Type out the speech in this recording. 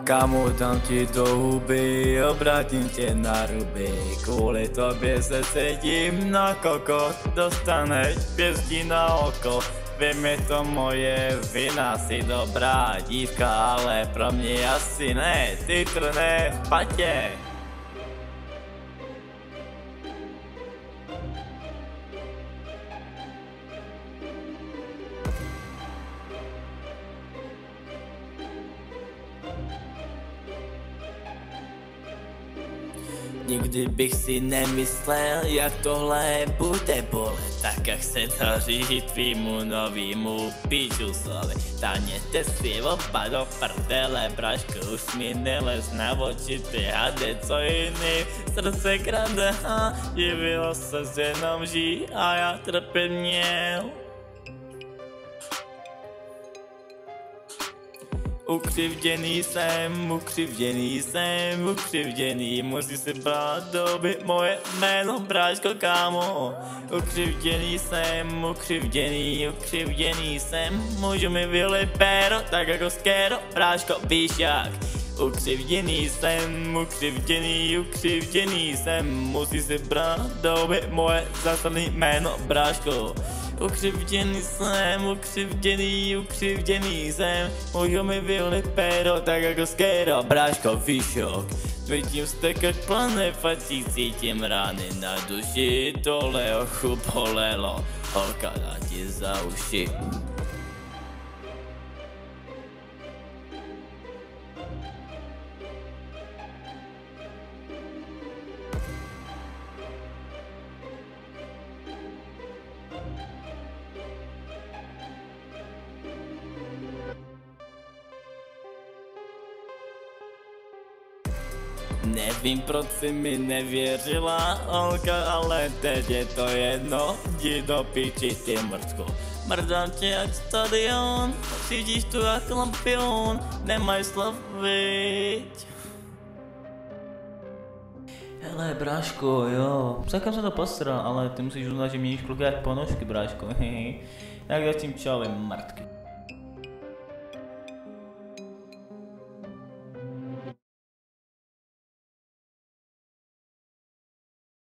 Kámo, dám ti do huby, obrátím tě na ruby. Kvůli tobě se cítím na kokot, dostaneš pěstí na oko. Vím, je to moje vina, jsi dobrá dívka, ale pro mě asi ne, ty trne v patě. Nikdy bych si nemyslel, jak tohle bude bolet. Tak jak se daří tvýmu novýmu píčusovi. Táhněte si oba do prdele, braško, už mi nelez na oči, ty hade, co jiný. Srdce krade, divilo se jenom žij a já trpět měl. Ukřivděný jsem, musí se brát doby moje jméno, bráško, kámo. Ukřivděný jsem, můžu mi vylit péro, tak jako skéro, bráško, víš jak. Ukřivděný jsem, musí se brát doby moje zaslaný jméno, bráško. Ukřivděný jsem, můžu mi vylit péro, tak jako skéro, bráško, výšok. Cítím stekat plné fací, cítím rány na duši, tohle ochu bolelo, holka dá ti za uši. Nevím, proč si mi nevěřila, holka, ale teď je to jedno, jdi do piči, ty mrdko. Mrdám tě jak stadion, cítíš tu jak lampion, nemaj slov, viď. Hele, bráško, jo, celkem se to posral, ale ty musíš uznat, že měníš kluky jak ponožky, bráško, tak zatím čau, mrdky.